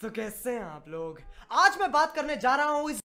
तो कैसे हैं आप लोग? आज मैं बात करने जा रहा हूं इस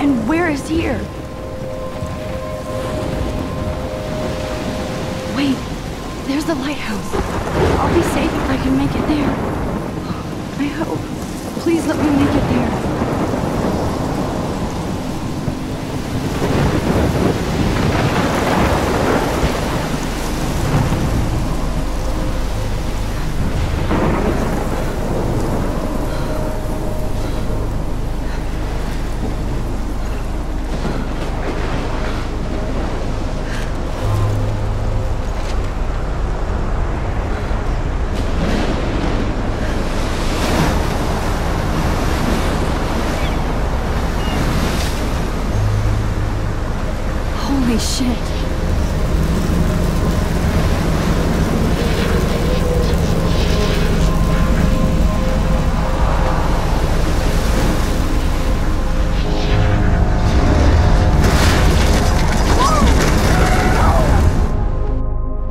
And where is here? Wait, there's the lighthouse. I'll be safe if I can make it there. I hope. Please let me make it there. Holy shit.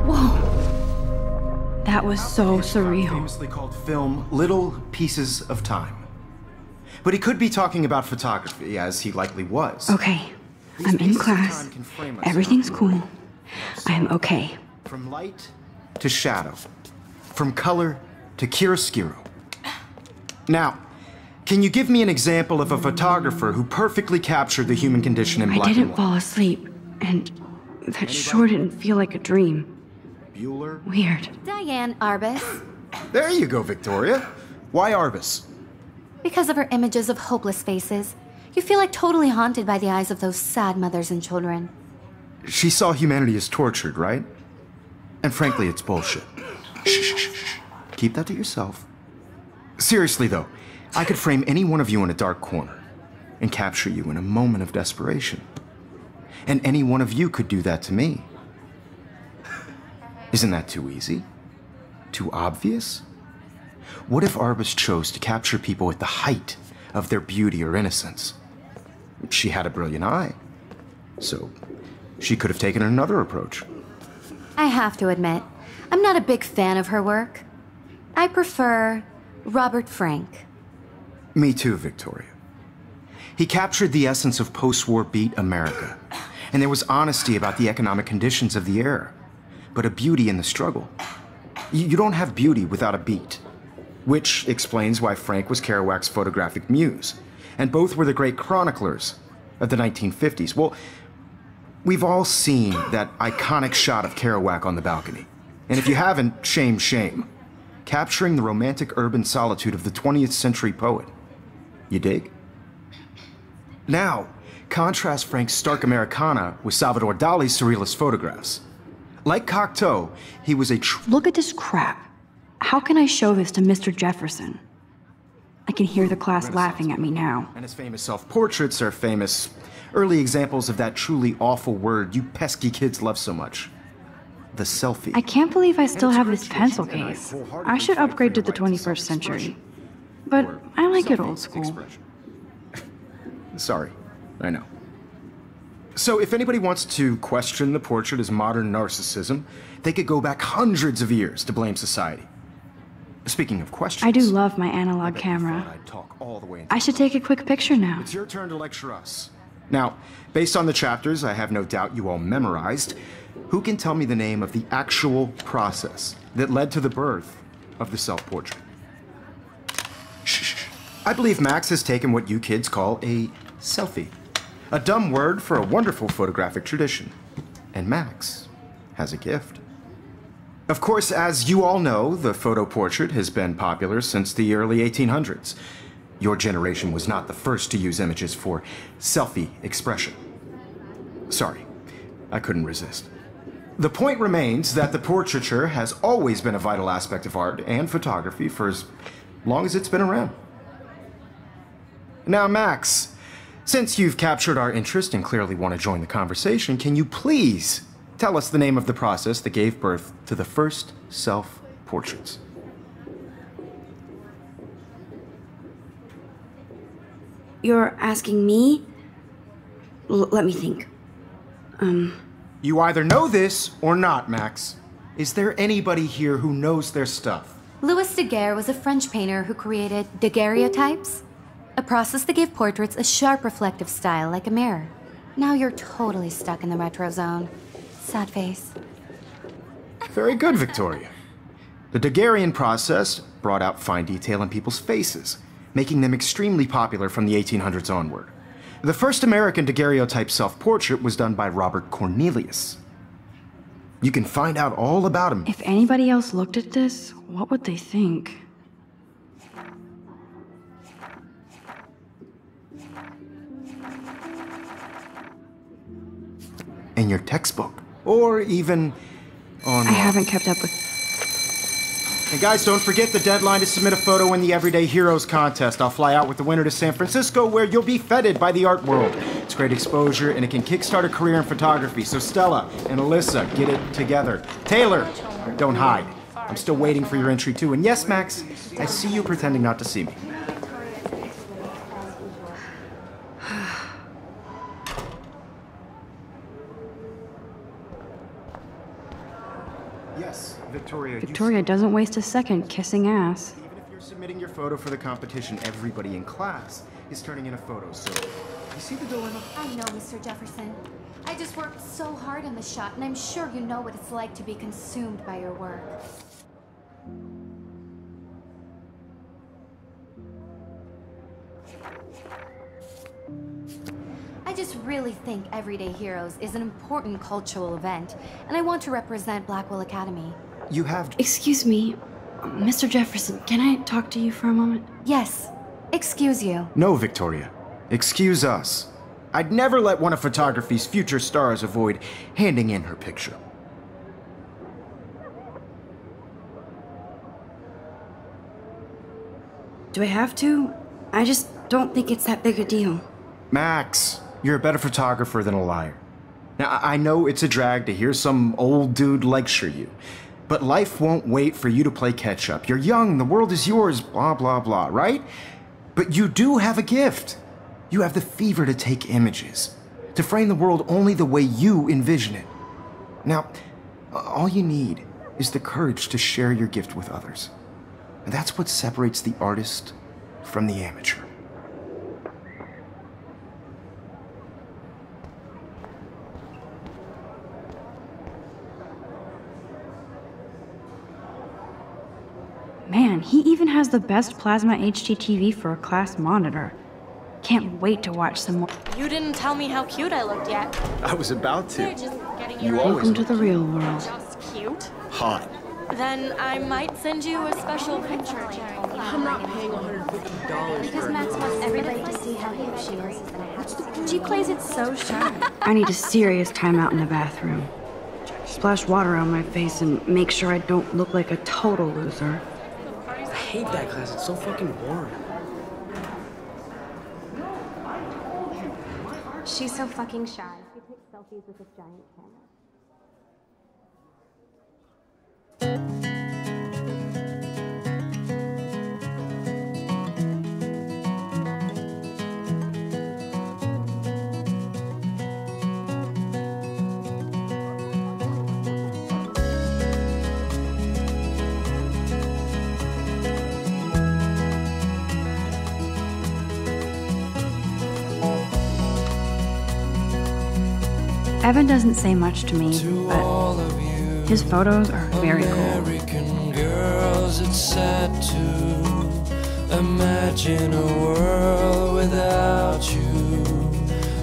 Whoa. That was so surreal. Famously called film Little Pieces of Time. But he could be talking about photography, as he likely was. Okay. I'm in class. Everything's cool. I'm okay. From light to shadow. From color to chiaroscuro. Now, can you give me an example of a photographer who perfectly captured the human condition in black and white? I didn't fall asleep, and that sure didn't feel like a dream. Bueller? Weird. Diane Arbus. There you go, Victoria. Why Arbus? Because of her images of hopeless faces. You feel like totally haunted by the eyes of those sad mothers and children. She saw humanity as tortured, right? And frankly, it's bullshit. Shh. Keep that to yourself. Seriously, though, I could frame any one of you in a dark corner and capture you in a moment of desperation. And any one of you could do that to me. Isn't that too easy? Too obvious? What if Arbus chose to capture people at the height of their beauty or innocence? She had a brilliant eye, so she could have taken another approach. I have to admit, I'm not a big fan of her work. I prefer Robert Frank. Me too, Victoria. He captured the essence of post-war beat America, and there was honesty about the economic conditions of the era, but a beauty in the struggle. You don't have beauty without a beat, which explains why Frank was Kerouac's photographic muse, and both were the great chroniclers of the 1950s. Well, we've all seen that iconic shot of Kerouac on the balcony. And if you haven't, shame, shame. Capturing the romantic urban solitude of the 20th century poet. You dig? Now, contrast Frank's stark Americana with Salvador Dali's surrealist photographs. Like Cocteau, he was a Look at this crap. How can I show this to Mr. Jefferson? I can hear the class laughing at me now. And his famous self-portraits are famous early examples of that truly awful word you pesky kids love so much. The selfie. I can't believe I still have this pencil case. I should upgrade to the 21st century. But I like it old school. Sorry, I know. So if anybody wants to question the portrait as modern narcissism, they could go back hundreds of years to blame society. Speaking of questions... I do love my analog camera. I should take a quick picture now. It's your turn to lecture us. Now, based on the chapters I have no doubt you all memorized, who can tell me the name of the actual process that led to the birth of the self-portrait? Shh. I believe Max has taken what you kids call a selfie. A dumb word for a wonderful photographic tradition. And Max has a gift. Of course, as you all know, the photo portrait has been popular since the early 1800s. Your generation was not the first to use images for selfie expression. Sorry, I couldn't resist. The point remains that the portraiture has always been a vital aspect of art and photography for as long as it's been around. Now, Max, since you've captured our interest and clearly want to join the conversation, can you please tell us the name of the process that gave birth to the first self-portraits? You're asking me? Let me think. You either know this or not, Max. Is there anybody here who knows their stuff? Louis Daguerre was a French painter who created daguerreotypes. A process that gave portraits a sharp reflective style like a mirror. Now you're totally stuck in the retro zone. Sad face. Very good, Victoria. The Daguerrean process brought out fine detail in people's faces, making them extremely popular from the 1800s onward. The first American daguerreotype self-portrait was done by Robert Cornelius. You can find out all about him. If anybody else looked at this, what would they think? In your textbook, or even on... I haven't kept up with... And guys, don't forget the deadline to submit a photo in the Everyday Heroes contest. I'll fly out with the winner to San Francisco, where you'll be feted by the art world. It's great exposure, and it can kickstart a career in photography. So Stella and Alyssa, get it together. Taylor, don't hide. I'm still waiting for your entry too. And yes, Max, I see you pretending not to see me. Yes, Victoria. Victoria doesn't waste a second kissing ass. Even if you're submitting your photo for the competition, everybody in class is turning in a photo, so you see the dilemma? I know, Mr. Jefferson. I just worked so hard on the shot, and I'm sure you know what it's like to be consumed by your work. I just really think Everyday Heroes is an important cultural event, and I want to represent Blackwell Academy. You have... Excuse me, Mr. Jefferson, can I talk to you for a moment? Yes. Excuse you. No, Victoria. Excuse us. I'd never let one of photography's future stars avoid handing in her picture. Do I have to? I just don't think it's that big a deal. Max, you're a better photographer than a liar. Now, I know it's a drag to hear some old dude lecture you, but life won't wait for you to play catch-up. You're young, the world is yours, blah, blah, blah, right? But you do have a gift. You have the fever to take images, to frame the world only the way you envision it. Now, all you need is the courage to share your gift with others. And that's what separates the artist from the amateur. Man, he even has the best plasma HDTV for a class monitor. Can't wait to watch some more. You didn't tell me how cute I looked yet. I was about You're to. just getting You your always Welcome to the real world. just cute. Hot. Then I might send you a special picture. I'm not paying $150 Because Max wants everybody to see how cute she is. She plays it so shy. I need a serious timeout in the bathroom. Splash water on my face and make sure I don't look like a total loser. I hate that class. It's so fucking boring. She's so fucking shy. She takes selfies with this giant camera. Evan doesn't say much to me, but his photos are very cool. American girls, it's sad to imagine a world without you.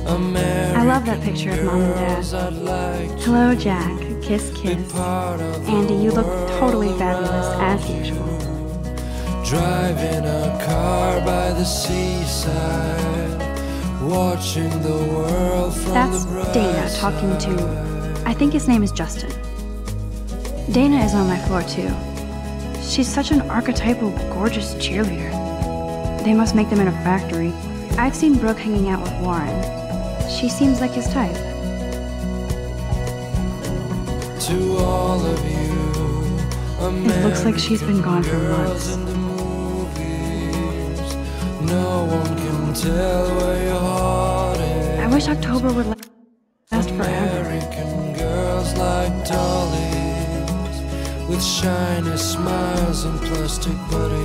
I love that picture of Mom and Dad. I'd like Hello, Jack. Kiss, kiss. part of the Andy, you look totally fabulous, as usual. driving a car by the seaside, watching the world from That's the bright Dana talking to... I think his name is Justin. Dana is on my floor, too. She's such an archetypal, gorgeous cheerleader. They must make them in a factory. I've seen Brooke hanging out with Warren. She seems like his type. To all of you, It looks like she's been gone for months. in the movies, no one can tell where your heart is. I wish October would last forever. American girls like dollies, with shiny smiles and plastic bodies.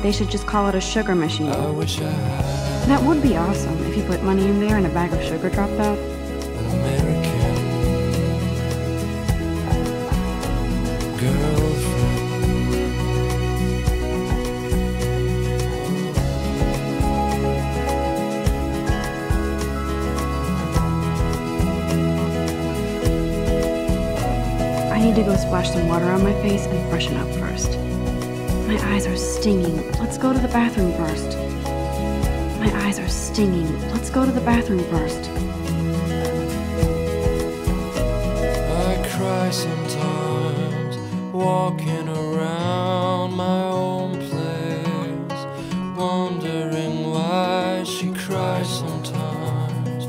They should just call it a sugar machine. I wish I had That would be awesome if you put money in there and a bag of sugar dropped out. an American girlfriend. I need to go splash some water on my face and freshen up first. My eyes are stinging. Let's go to the bathroom first. My eyes are stinging. Let's go to the bathroom first. I cry sometimes, walking around my own place, wondering why she cries sometimes,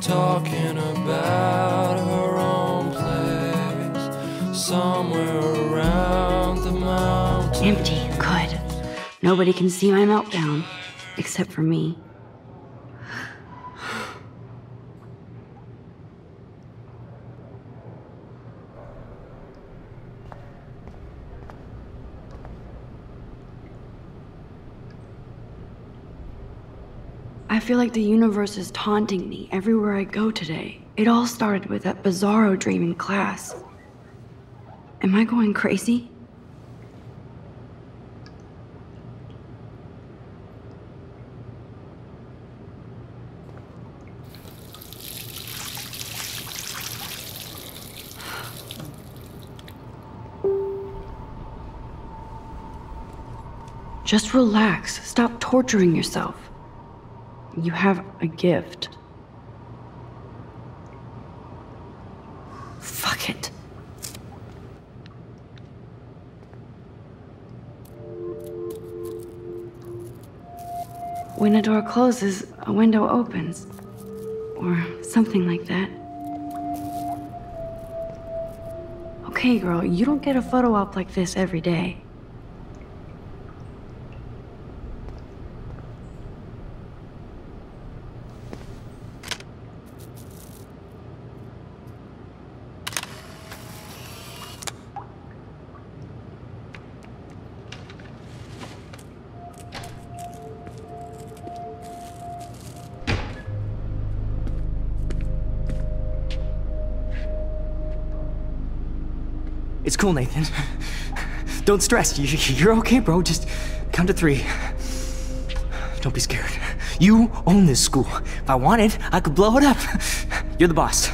talking about her own place, somewhere around the mountain. Empty. Good. Nobody can see my meltdown. Except for me. I feel like the universe is taunting me everywhere I go today. It all started with that bizarro dream in class. Am I going crazy? Just relax. Stop torturing yourself. You have a gift. Fuck it. When a door closes, a window opens. Or something like that. Okay, girl, you don't get a photo op like this every day. It's cool, Nathan. Don't stress. You're okay, bro. Just count to 3. Don't be scared. You own this school. If I wanted, I could blow it up. You're the boss.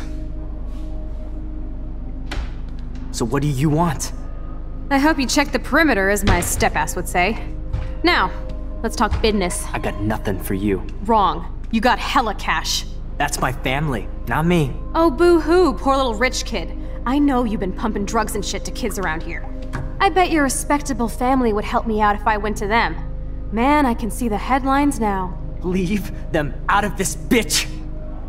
So what do you want? I hope you checked the perimeter, as my step-ass would say. Now, let's talk business. I got nothing for you. Wrong. You got hella cash. That's my family, not me. Oh, boo-hoo, poor little rich kid. I know you've been pumping drugs and shit to kids around here. I bet your respectable family would help me out if I went to them. Man, I can see the headlines now. Leave them out of this bitch!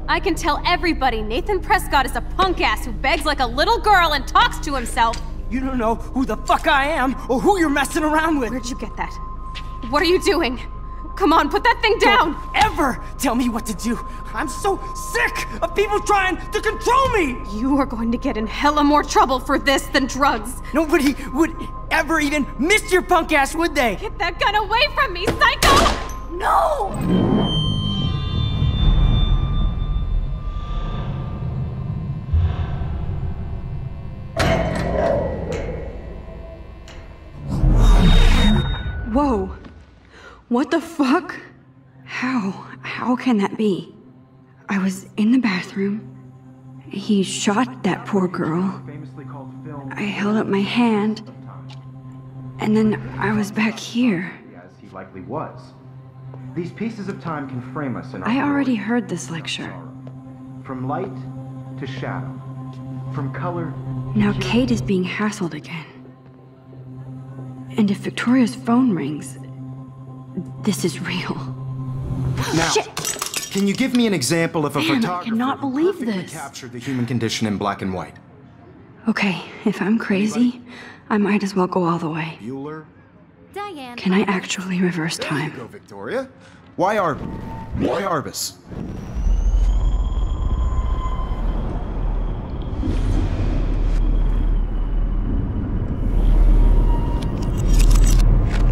I can tell everybody Nathan Prescott is a punk ass who begs like a little girl and talks to himself. You don't know who the fuck I am or who you're messing around with. Where'd you get that? What are you doing? Come on, put that thing down! Don't ever tell me what to do! I'm so sick of people trying to control me! You are going to get in hella more trouble for this than drugs. Nobody would ever even miss your punk ass, would they? Get that gun away from me, psycho! No! Whoa. What the fuck? How can that be? I was in the bathroom. He shot that poor girl. I held up my hand. And then I was back here. As he likely was. These pieces of time can frame us in our I already heroic heard this lecture. From light to shadow. From color Now Kate is being hassled again. And if Victoria's phone rings, this is real. Now, Shit! can you give me an example of a Man, I photographer cannot who believe perfectly this. captured the human condition in black and white? Okay, if I'm crazy, I might as well go all the way. Bueller? Diane. Can I actually reverse There you time? go, Victoria. Why Arbus?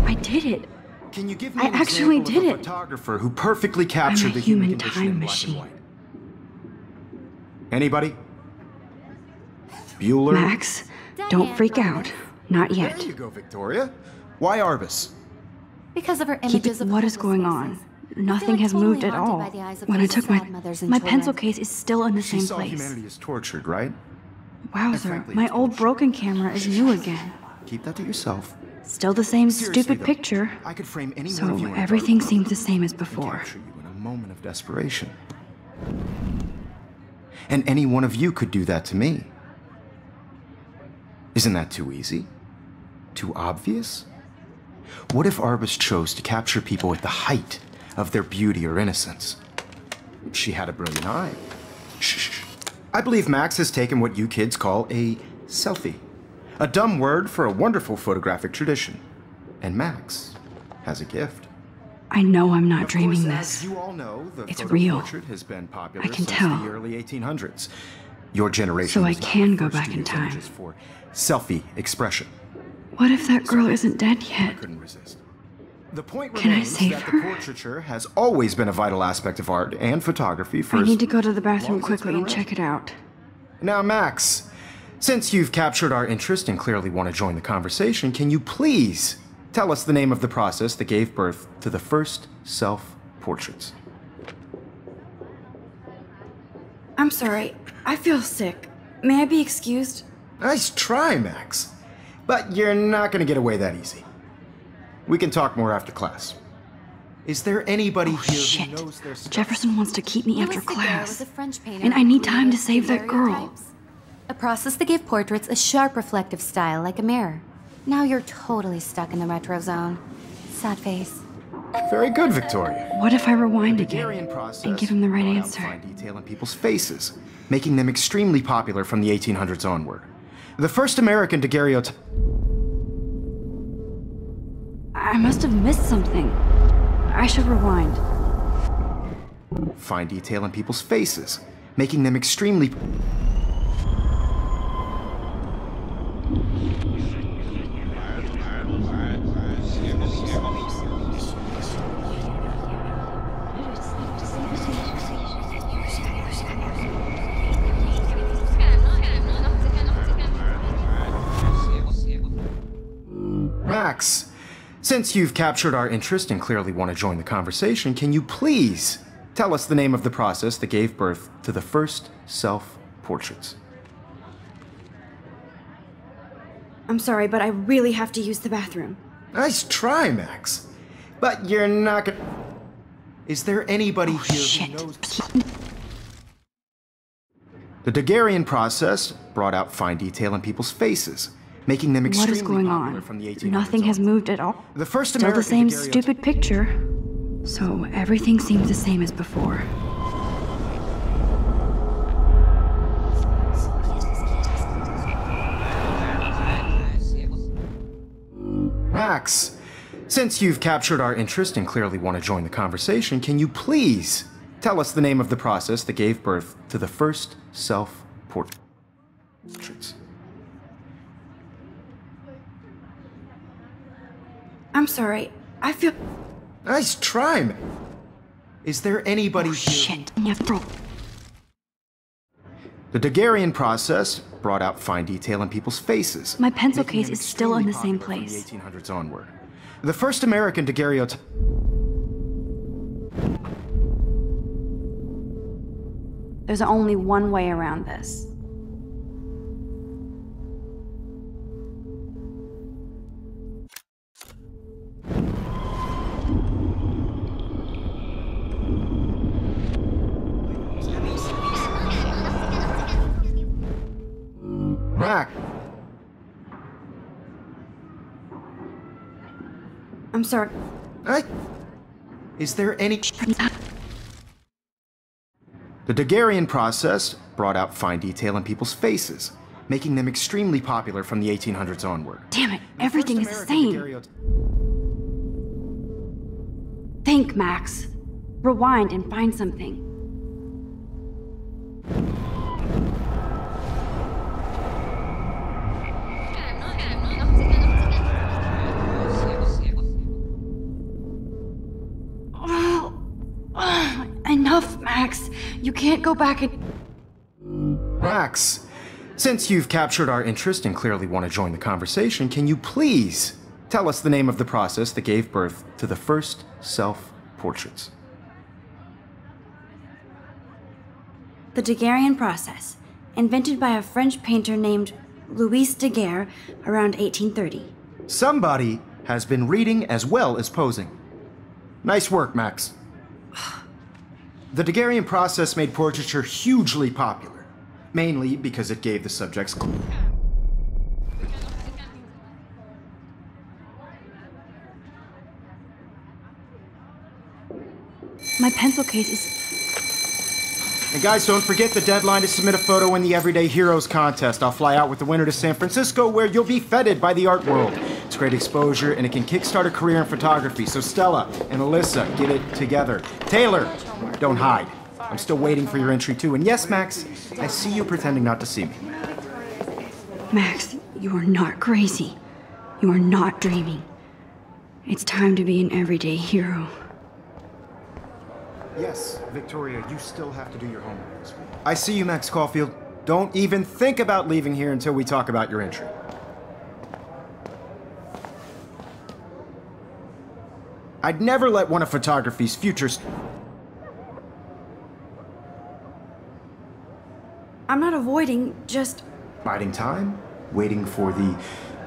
I did it. Can you give me I an actually example did of a it. photographer who perfectly captured I'm a the human human condition time in black and machine. white? Anybody? Bueller? Max, don't freak out. Not yet. There you go, Victoria. Why Arbus? Because of her Keep images it. of What is hopeless going faces. on? Nothing has totally moved at haunted all. by the eyes of When I those took sad mothers and my children. pencil case is still in the She same saw place. humanity is tortured, right? Wowzer, frankly, my it's old bullshit. broken camera is new again. Keep that to yourself. Still the same Seriously, stupid though, picture. I could frame any one So of you in a everything dark seems the same as and before. capture you in a moment of desperation. And any one of you could do that to me. Isn't that too easy? Too obvious? What if Arbus chose to capture people at the height of their beauty or innocence? She had a brilliant eye. Shh. I believe Max has taken what you kids call a selfie. A dumb word for a wonderful photographic tradition. And Max has a gift. I know I'm not Of dreaming course, this. as you all know, the It's photo real. portrait has been popular I can since tell. the early 1800s. Your generation So I was not can the go first back to in use time. images for selfie expression. What if that girl isn't dead I yet? couldn't resist. The point Can I remains save that her? the portraiture has always been a vital aspect of art and photography for I as need to go to the long bathroom as it's quickly been and check it out. Now, Max, since you've captured our interest and clearly want to join the conversation, can you please tell us the name of the process that gave birth to the first self-portraits? I'm sorry. I feel sick. May I be excused? Nice try, Max. But you're not going to get away that easy. We can talk more after class. Is there anybody here Shit. who knows their stuff? Jefferson wants to keep me Louis after Daguerre class. was a French painter And I need who time to created save that girl. daguerreotypes. A process that gave portraits a sharp reflective style like a mirror. Now you're totally stuck in the retro zone. Sad face. Very good, Victoria. What if I rewind Daguerrean again process and give him the right brought out answer? fine detail in people's faces, making them extremely popular from the 1800s onward. The first American daguerreotype. I must have missed something. I should rewind. Fine detail in people's faces, making them extremely. Max, since you've captured our interest and clearly want to join the conversation, can you please tell us the name of the process that gave birth to the first self-portraits? I'm sorry, but I really have to use the bathroom. Nice try, Max. But you're not gonna. Is there anybody here Shit. who knows? The Daguerrean process brought out fine detail in people's faces, making them What extremely is going popular on? from the 1800s. Nothing has onward. moved at all. The first Still the American same daguerreotype- stupid picture. So everything seems the same as before. Max, since you've captured our interest and clearly want to join the conversation, can you please tell us the name of the process that gave birth to the first self-portraits? I'm sorry. I feel. Nice try, man. Is there anybody here? Shit. Never. The Daguerrean process brought out fine detail in people's faces. My pencil making case them is still in the extremely same popular place. From the 1800s onward. The first American daguerreotype. There's only one way around this. Mac, I'm sorry. is there any? The Daguerrean process brought out fine detail in people's faces, making them extremely popular from the 1800s onward. Damn it. The Everything first is the American same. daguerreotype- Think, Max. Rewind and find something. enough, Max. You can't go back and... Max, since you've captured our interest and clearly want to join the conversation, can you please tell us the name of the process that gave birth to the first self-portraits? The Daguerrean process, invented by a French painter named Louis Daguerre around 1830. Somebody has been reading as well as posing. Nice work, Max. The Daguerrean process made portraiture hugely popular, mainly because it gave the subjects My pencil case is... And guys, don't forget the deadline to submit a photo in the Everyday Heroes contest. I'll fly out with the winner to San Francisco, where you'll be feted by the art world. It's great exposure, and it can kickstart a career in photography. So Stella and Alyssa, get it together. Taylor, don't hide. I'm still waiting for your entry too. And yes, Max, I see you pretending not to see me. Max, you are not crazy. You are not dreaming. It's time to be an everyday hero. Yes, Victoria, you still have to do your homework this week. I see you, Max Caulfield. Don't even think about leaving here until we talk about your entry. I'd never let one of photography's futures... I'm not avoiding, just... Biding time? Waiting for the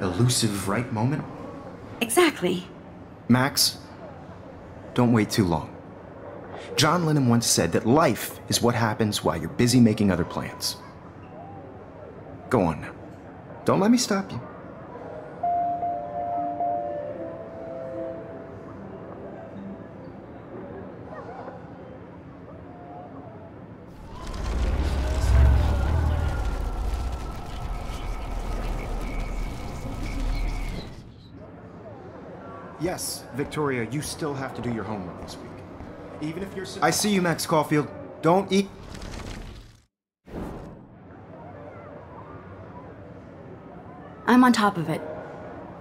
elusive right moment? Exactly. Max, don't wait too long. John Lennon once said that life is what happens while you're busy making other plans. Go on now. Don't let me stop you. Yes, Victoria, you still have to do your homework this week. Even if you're... I see you, Max Caulfield. Don't eat... I'm on top of it.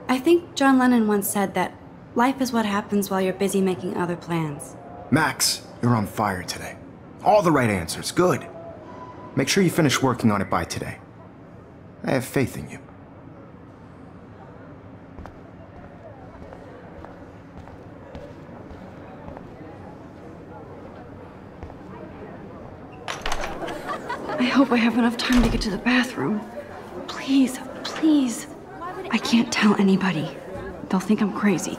I think John Lennon once said that life is what happens while you're busy making other plans. Max, you're on fire today. All the right answers. Good. Make sure you finish working on it by today. I have faith in you. I hope I have enough time to get to the bathroom. Please, please. I can't tell anybody. They'll think I'm crazy.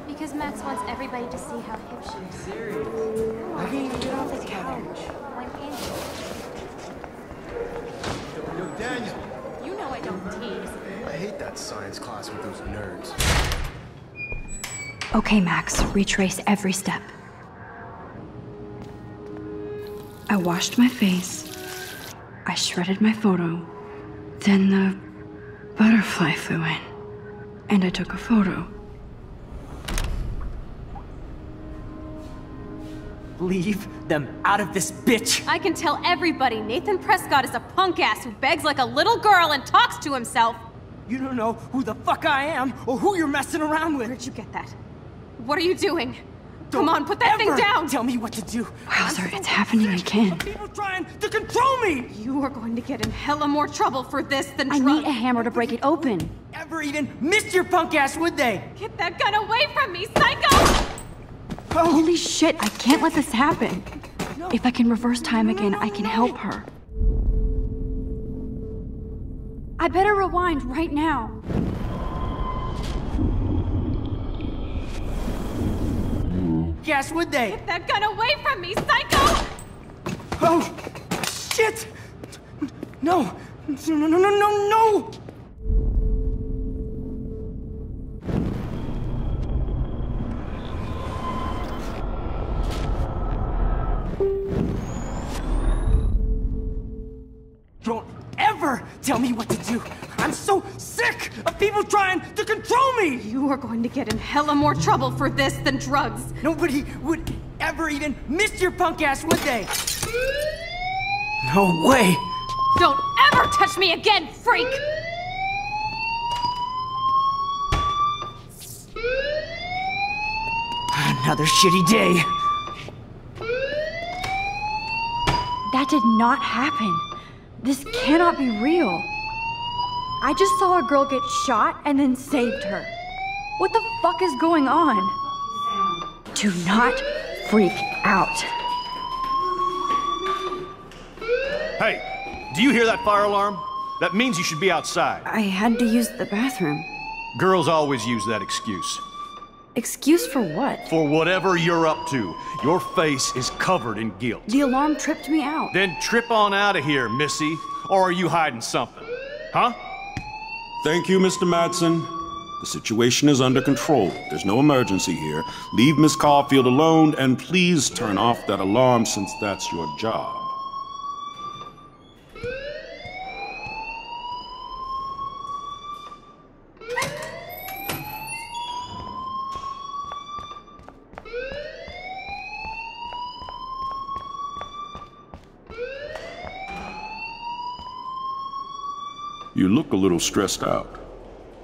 Because Max wants everybody to see how hip she is. Serious. I can't even get off the couch. Yo, Daniel. You know I don't tease. I hate that science class with those nerds. Okay, Max, retrace every step. I washed my face. I shredded my photo. Then the butterfly flew in. And I took a photo. Leave them out of this bitch! I can tell everybody Nathan Prescott is a punk ass who begs like a little girl and talks to himself. You don't know who the fuck I am or who you're messing around with. Where'd you get that? What are you doing? Come on, put that thing down! Tell me what to do. Wowzer, it's happening again. People trying to control me! You are going to get in hella more trouble for this than I drugs. need a hammer to break it open. Ever even missed your punk ass, would they? Get that gun away from me, psycho! Holy shit, I can't let this happen. If I can reverse time again, I can help her. I better rewind right now. Yes, would they? Get that gun away from me, psycho! Oh, shit! No! No, no, no, no, no! Don't ever tell me what to do! I'm so sick of people trying to control me! You are going to get in hella more trouble for this than drugs. Nobody would ever even miss your punk ass, would they? No way! Don't ever touch me again, freak! Another shitty day. That did not happen. This cannot be real. I just saw a girl get shot and then saved her. What the fuck is going on? Do not freak out. Hey, do you hear that fire alarm? That means you should be outside. I had to use the bathroom. Girls always use that excuse. Excuse for what? For whatever you're up to. Your face is covered in guilt. The alarm tripped me out. Then trip on out of here, Missy. Or are you hiding something? Huh? Thank you, Mr. Madsen. The situation is under control. There's no emergency here. Leave Miss Caulfield alone, and please turn off that alarm since that's your job. You look a little stressed out.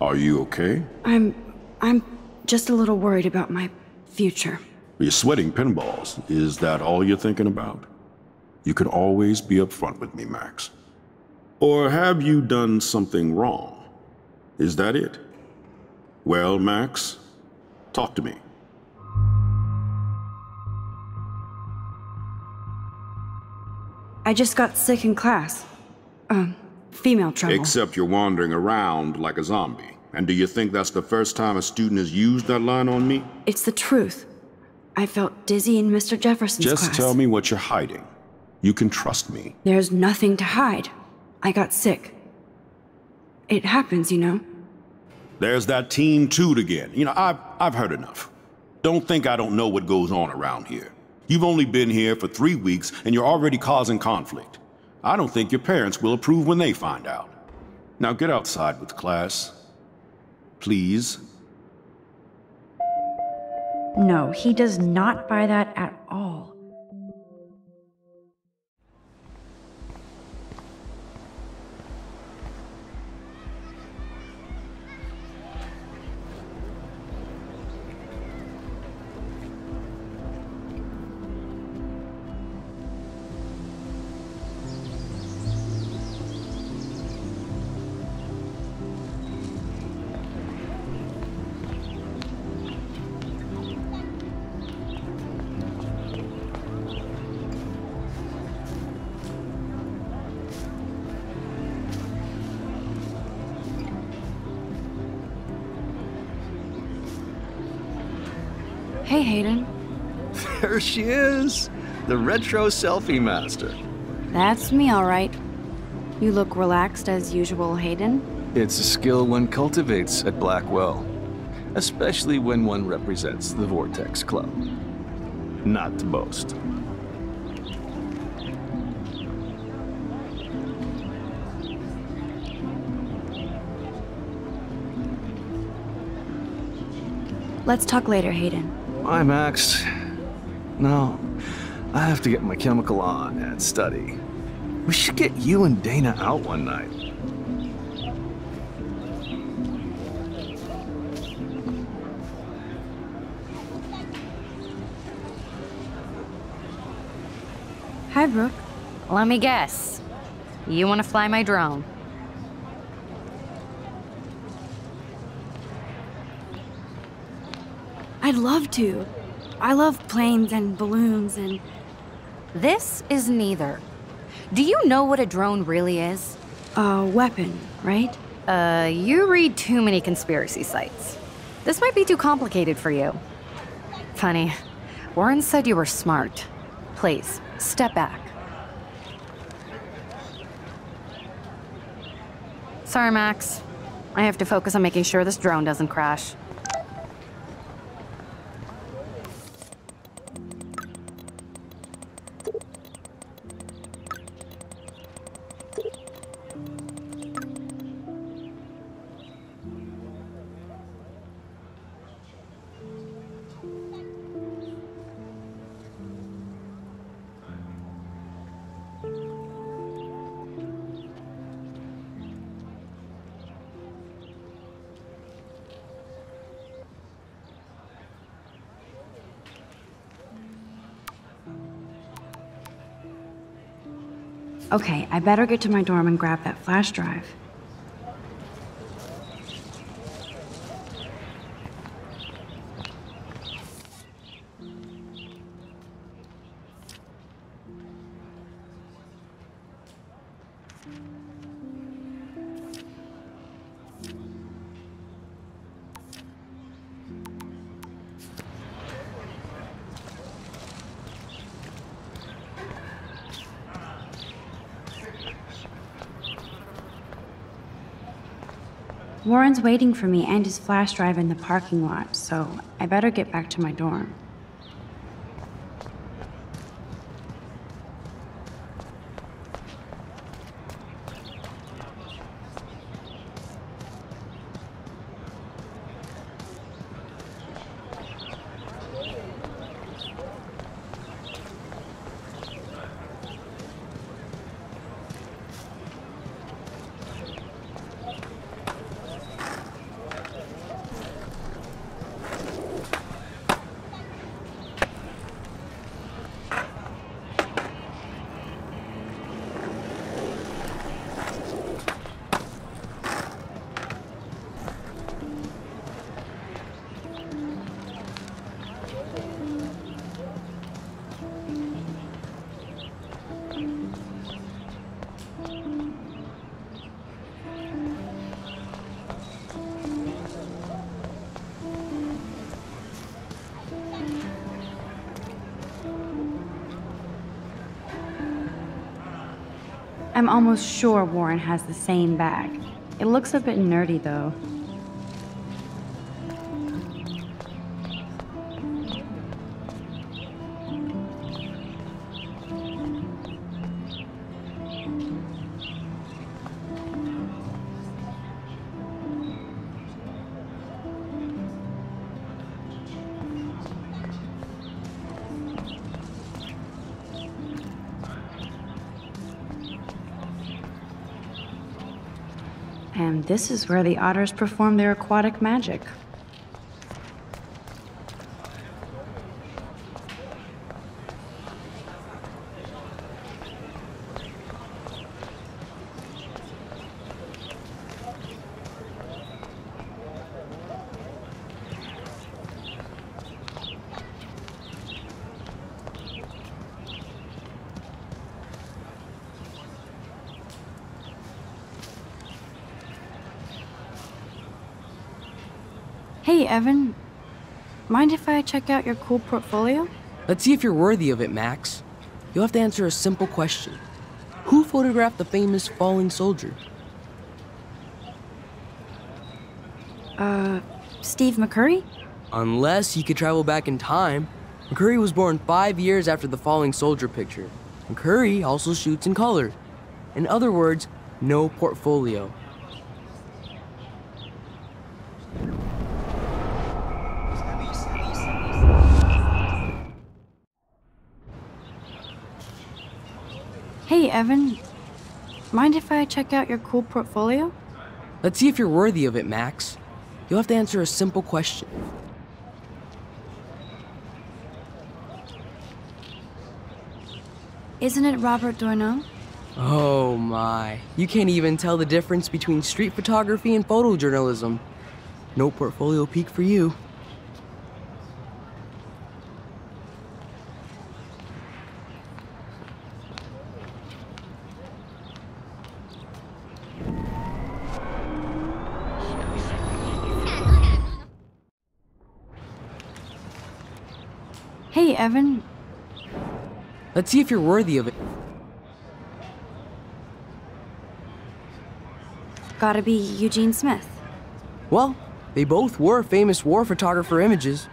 Are you okay? I'm just a little worried about my future. You're sweating pinballs. Is that all you're thinking about? You can always be upfront with me, Max. Or have you done something wrong? Is that it? Well, Max, talk to me. I just got sick in class. Female trouble. Except you're wandering around like a zombie. And do you think that's the first time a student has used that line on me? It's the truth. I felt dizzy in Mr. Jefferson's class. Just tell me what you're hiding. You can trust me. There's nothing to hide. I got sick. It happens, you know. There's that teen toot again. You know, I've heard enough. Don't think I don't know what goes on around here. You've only been here for 3 weeks and you're already causing conflict. I don't think your parents will approve when they find out. Now get outside with class. Please. No, he does not buy that at all. Hey, Hayden. There she is, the retro selfie master. That's me, all right. You look relaxed as usual, Hayden. It's a skill one cultivates at Blackwell, especially when one represents the Vortex Club. Not to boast. Let's talk later, Hayden. Bye, Max. No, I have to get my chemical on and study. We should get you and Dana out one night. Hi, Brooke. Let me guess. You want to fly my drone? I'd love to. I love planes and balloons and... This is neither. Do you know what a drone really is? A weapon, right? You read too many conspiracy sites. This might be too complicated for you. Funny. Warren said you were smart. Please, step back. Sorry, Max. I have to focus on making sure this drone doesn't crash. Okay, I better get to my dorm and grab that flash drive. Warren's waiting for me and his flash drive in the parking lot, so I better get back to my dorm. I'm almost sure Warren has the same bag. It looks a bit nerdy, though. And this is where the otters perform their aquatic magic. Hey, Evan. Mind if I check out your cool portfolio? Let's see if you're worthy of it, Max. You'll have to answer a simple question. Who photographed the famous falling soldier? Steve McCurry? Unless he could travel back in time. McCurry was born 5 years after the falling soldier picture. McCurry also shoots in color. In other words, no portfolio. Hey, Evan. Mind if I check out your cool portfolio? Let's see if you're worthy of it, Max. You'll have to answer a simple question. Isn't it Robert Doisneau? Oh my. You can't even tell the difference between street photography and photojournalism. No portfolio peak for you. Hey, Evan. Let's see if you're worthy of it. Gotta be Eugene Smith. Well, they both were famous war photographer images,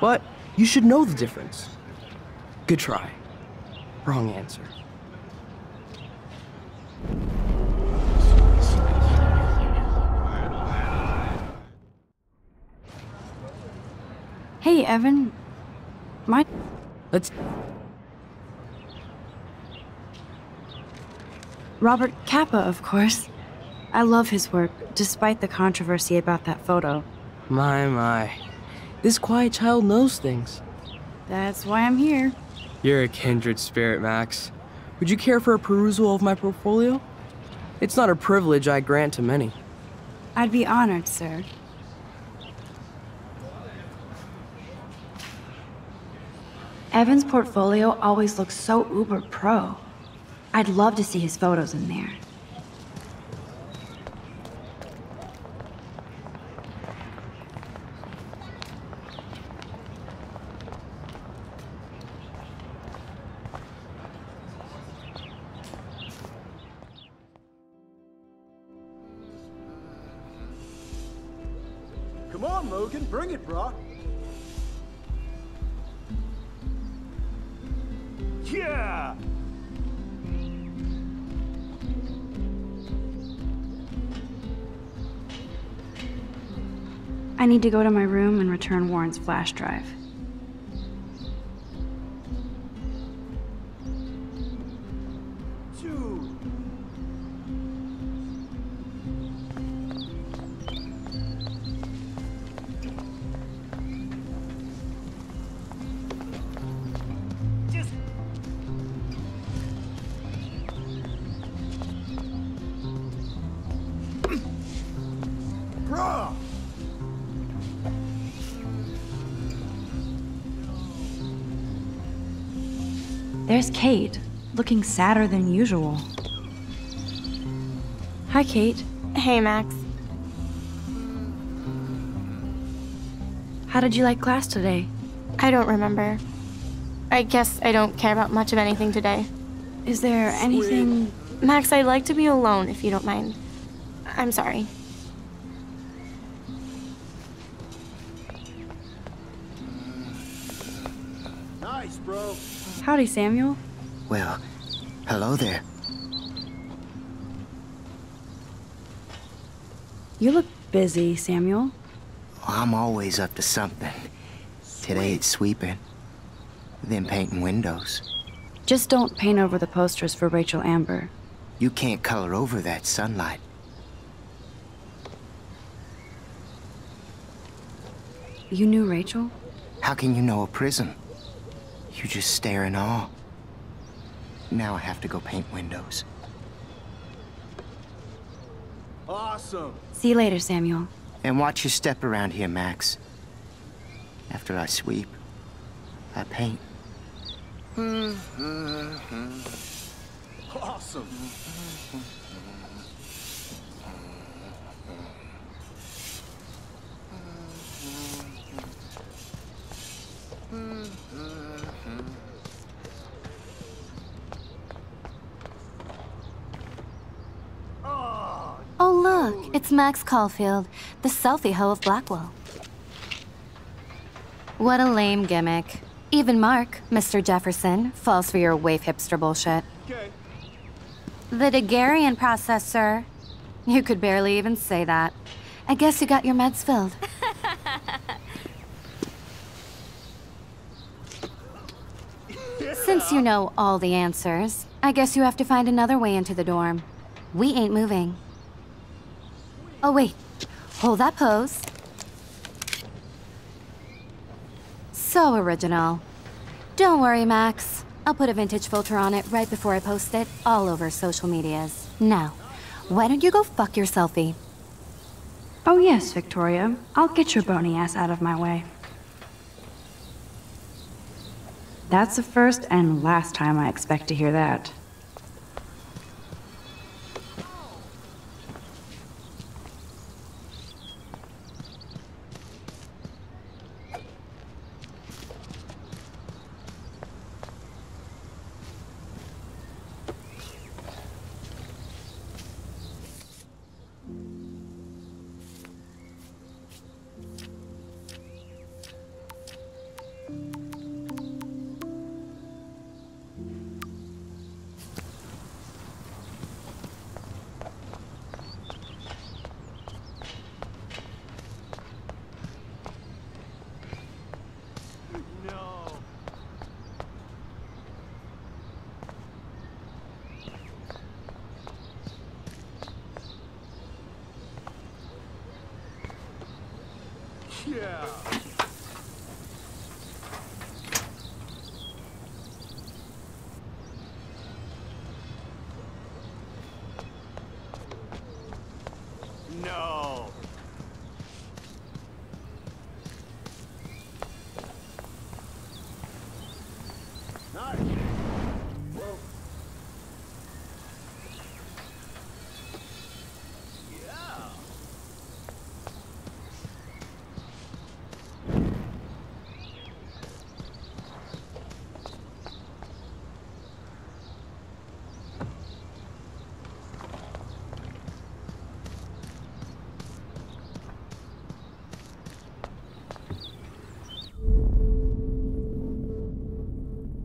but you should know the difference. Good try. Wrong answer. Hey, Evan. Let's... Robert Capa, of course. I love his work, despite the controversy about that photo. My. This quiet child knows things. That's why I'm here. You're a kindred spirit, Max. Would you care for a perusal of my portfolio? It's not a privilege I grant to many. I'd be honored, sir. Evan's portfolio always looks so uber pro. I'd love to see his photos in there. Come on, Logan, bring it, brah. Yeah! I need to go to my room and return Warren's flash drive. Bruh! There's Kate, looking sadder than usual. Hi, Kate. Hey, Max. How did you like class today? I don't remember. I guess I don't care about much of anything today. Is there anything... Max, I'd like to be alone if you don't mind. I'm sorry. Nice, bro. Howdy, Samuel. Well, hello there. You look busy, Samuel. I'm always up to something. Today it's sweeping, then painting windows. Just don't paint over the posters for Rachel Amber. You can't color over that sunlight. You knew Rachel? How can you know a prism? You just stare in awe. Now I have to go paint windows. Awesome. See you later, Samuel. And watch your step around here, Max. After I sweep, I paint. Awesome. Oh look, it's Max Caulfield, the selfie hoe of Blackwell. What a lame gimmick. Even Mark, Mr. Jefferson, falls for your waif hipster bullshit. Okay. The Daguerrean process, sir. You could barely even say that. I guess you got your meds filled. Since you know all the answers, I guess you have to find another way into the dorm. We ain't moving. Oh wait, hold that pose. So original. Don't worry, Max. I'll put a vintage filter on it right before I post it all over social medias. Now, why don't you go fuck your selfie? Oh yes, Victoria. I'll get your bony ass out of my way. That's the first and last time I expect to hear that.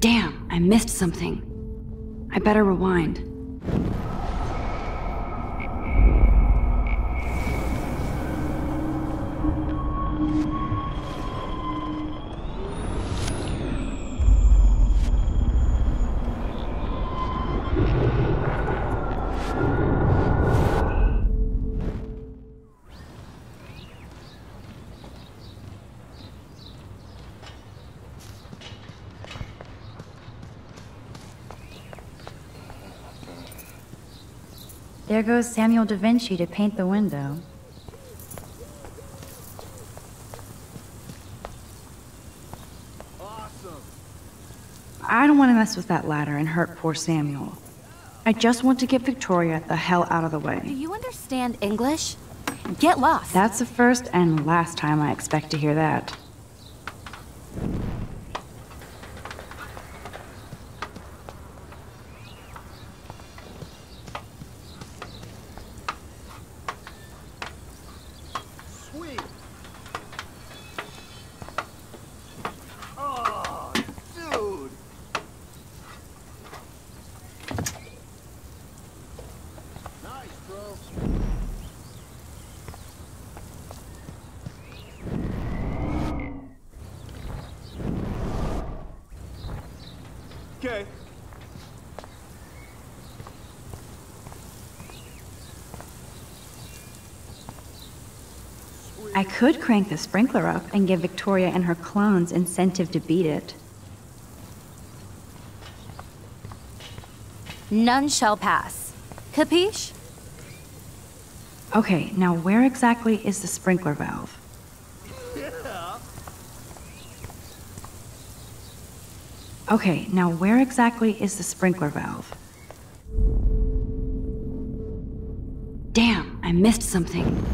Damn, I missed something. I better rewind. There goes Samuel da Vinci to paint the window. Awesome. I don't want to mess with that ladder and hurt poor Samuel. I just want to get Victoria the hell out of the Do way. you understand English? Get lost. That's the first and last time I expect to hear that. Sweet. Oh, dude. Nice, bro. Okay. I could crank the sprinkler up and give Victoria and her clones incentive to beat it. None shall pass. Capiche? Okay, now where exactly is the sprinkler valve? Yeah. Okay, now where exactly is the sprinkler valve? Damn, I missed something.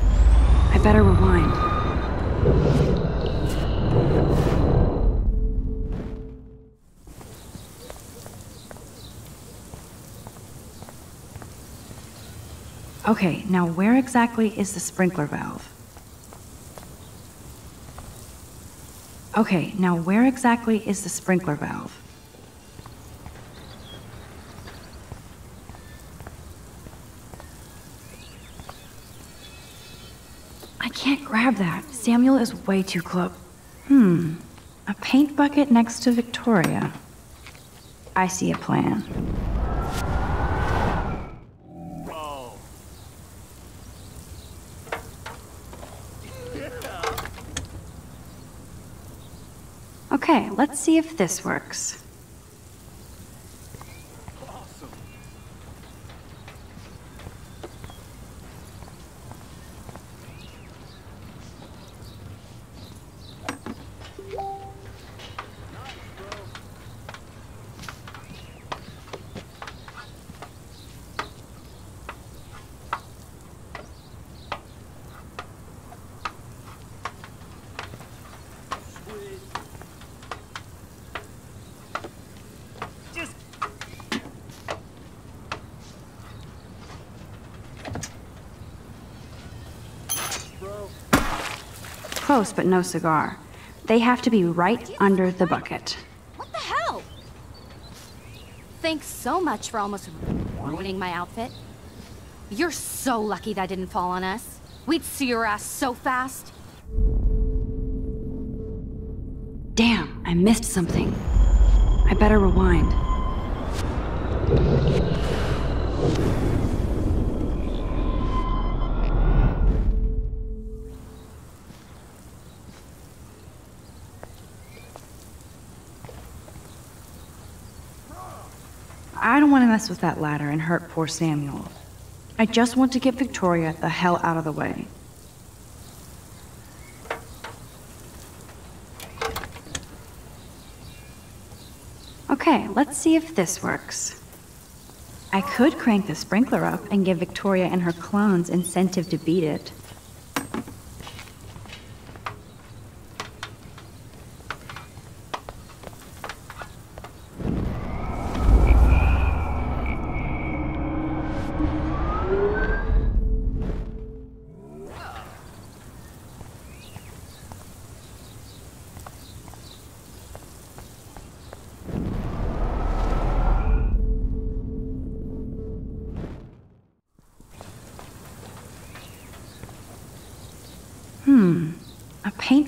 I better rewind. Okay, now where exactly is the sprinkler valve? Okay, now where exactly is the sprinkler valve? I can't grab that. Samuel is way too close. A paint bucket next to Victoria. I see a plan. Oh. Yeah. Okay, let's see if this works. Awesome. Close, but no cigar. They have to be right under the bucket. What the hell? Thanks so much for almost ruining my outfit. You're so lucky that didn't fall on us. We'd see your ass so fast. Damn, I missed something. I better rewind. I don't want to mess with that ladder and hurt poor Samuel. I just want to get Victoria the hell out of the way. Okay, let's see if this works. I could crank the sprinkler up and give Victoria and her clones incentive to beat it.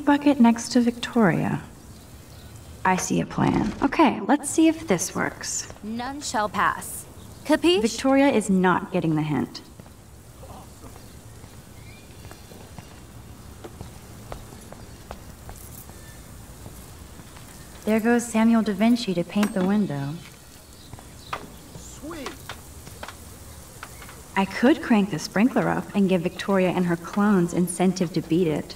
pink bucket next to Victoria. I see a plan. Okay, let's see if this works. None shall pass. Capiche? Victoria is not getting the hint. There goes Samuel da Vinci to paint the window. Sweet. I could crank the sprinkler up and give Victoria and her clones incentive to beat it.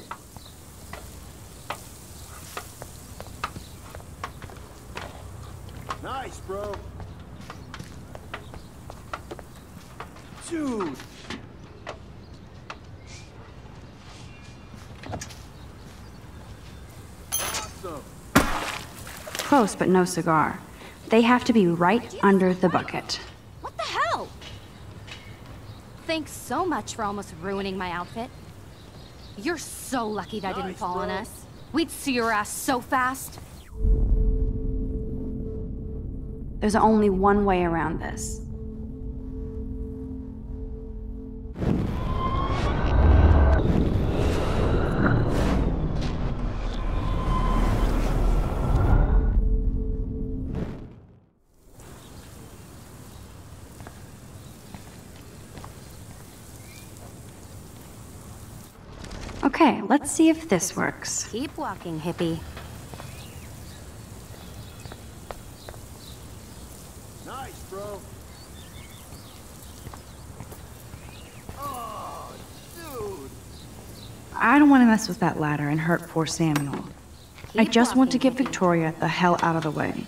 Nice, bro. Dude. Awesome. Close, but no cigar. They have to be right under the bucket. What the hell? Thanks so much for almost ruining my outfit. You're so lucky that didn't fall on us. We'd see your ass so fast. There's only one way around this. Okay, let's see if this works. Keep walking, hippie. Nice, bro. Oh, dude. I don't want to mess with that ladder and hurt poor Samuel. I just want to get walking, Victoria the hell out of the way.